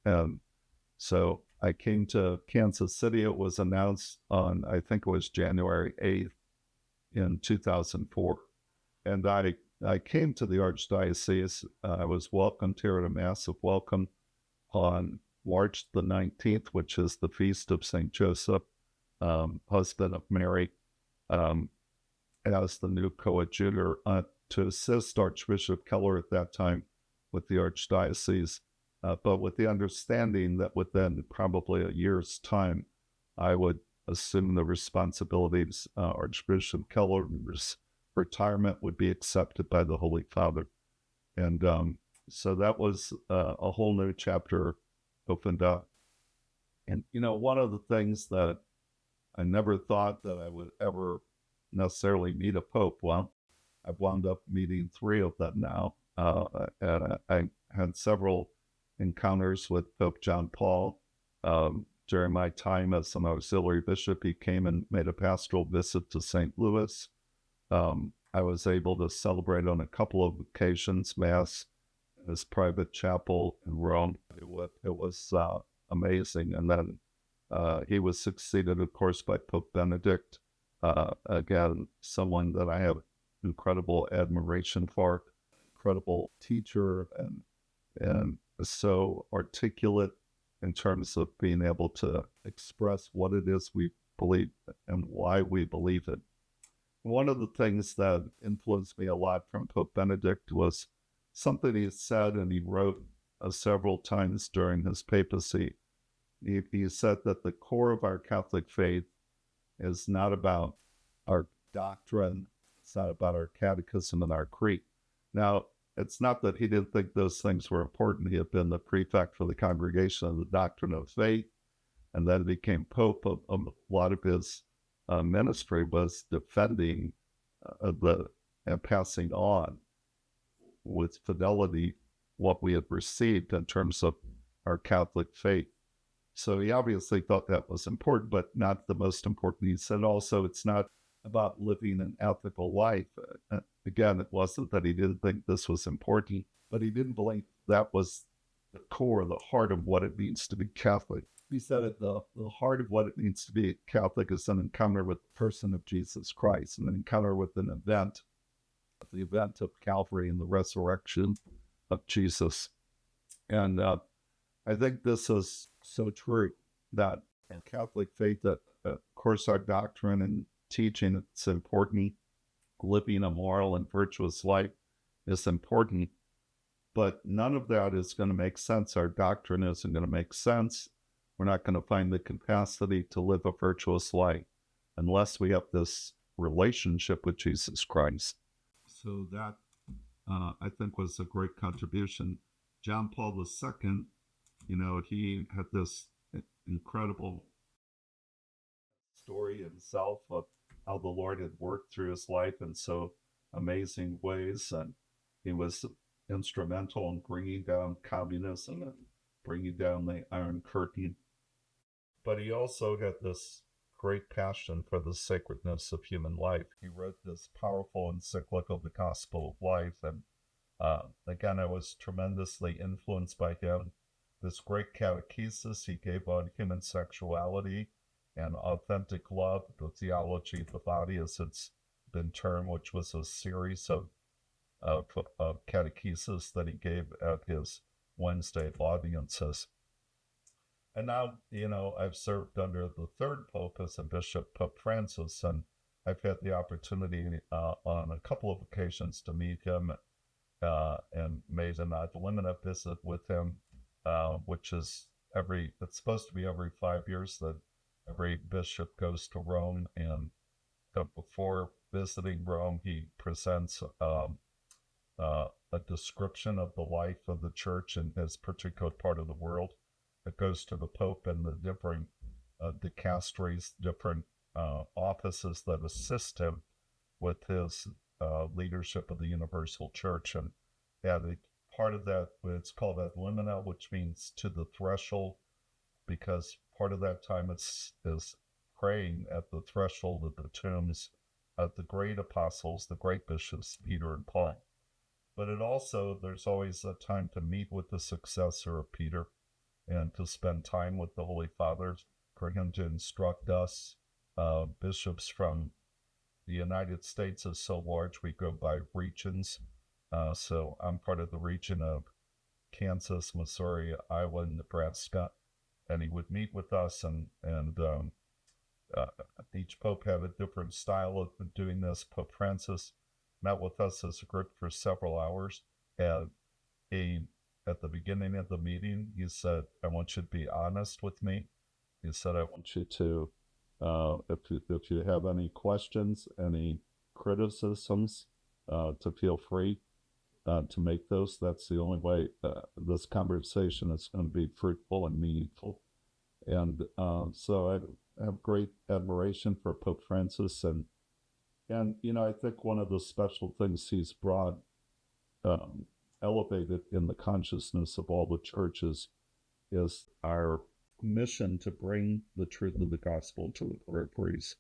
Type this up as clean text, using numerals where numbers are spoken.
And so I came to Kansas City. It was announced on, I think it was January 8th in 2004. And I came to the Archdiocese. I was welcomed here at a massive welcome on March the 19th, which is the feast of St. Joseph, husband of Mary, um, as the new coadjutor to assist Archbishop Keller at that time with the Archdiocese, but with the understanding that within probably a year's time, I would assume the responsibilities. Archbishop Keller's retirement would be accepted by the Holy Father. And so that was a whole new chapter opened up. And, one of the things that I never thought that I would ever necessarily meet a pope. Well, I've wound up meeting three of them now. And I had several encounters with Pope John Paul. During my time as an auxiliary bishop, he came and made a pastoral visit to St. Louis. I was able to celebrate on a couple of occasions Mass in his private chapel in Rome. It was amazing. And then he was succeeded, of course, by Pope Benedict. Again, someone that I have incredible admiration for, incredible teacher, and so articulate in terms of being able to express what it is we believe and why we believe it. One of the things that influenced me a lot from Pope Benedict was something he said and he wrote several times during his papacy. He said that the core of our Catholic faith is not about our doctrine, it's not about our catechism and our creed. Now, it's not that he didn't think those things were important. He had been the prefect for the Congregation of the Doctrine of Faith, and then became Pope. A lot of his ministry was defending and passing on with fidelity what we had received in terms of our Catholic faith. So he obviously thought that was important, but not the most important. He said also it's not about living an ethical life. Again, it wasn't that he didn't think this was important, but he didn't believe that was the core, the heart of what it means to be Catholic. He said at the heart of what it means to be Catholic is an encounter with the person of Jesus Christ, an encounter with an event, the event of Calvary and the resurrection of Jesus. And I think this is so true that in Catholic faith, that of course our doctrine and teaching, it's important. Living a moral and virtuous life is important, but none of that is going to make sense. Our doctrine isn't going to make sense. We're not going to find the capacity to live a virtuous life unless we have this relationship with Jesus Christ. So that, I think, was a great contribution. John Paul II, he had this incredible story himself of how the Lord had worked through his life in so amazing ways. And he was instrumental in bringing down communism and bringing down the Iron Curtain. But he also had this great passion for the sacredness of human life. He wrote this powerful encyclical, The Gospel of Life. And again, I was tremendously influenced by him. This great catechesis he gave on human sexuality and authentic love, the theology of the body, as it's been termed, which was a series of catechesis that he gave at his Wednesday audiences. And now, I've served under the third Pope as a bishop, Pope Francis, and I've had the opportunity on a couple of occasions to meet him and made an ad limina visit with him, which is it's supposed to be every 5 years that every bishop goes to Rome, and before visiting Rome, he presents a description of the life of the church in his particular part of the world. It goes to the Pope and the different dicasteries, different offices that assist him with his leadership of the Universal Church. And part of that, it's called ad limina, which means to the threshold, because part of that time is praying at the threshold of the tombs of the great apostles, the great bishops, Peter and Paul. But there's always a time to meet with the successor of Peter. and to spend time with the Holy Father, for him to instruct us. Bishops from the United States is so large, we go by regions. So I'm part of the region of Kansas, Missouri, Iowa, and Nebraska. And he would meet with us, and each pope had a different style of doing this. Pope Francis met with us as a group for several hours. And at the beginning of the meeting, he said, I want you to be honest with me. He said, I want you to, if you have any questions, any criticisms, to feel free to make those. That's the only way this conversation is going to be fruitful and meaningful. And so I have great admiration for Pope Francis, and I think one of the special things he's brought, elevated in the consciousness of all the churches, is our mission to bring the truth of the gospel to the peripheries.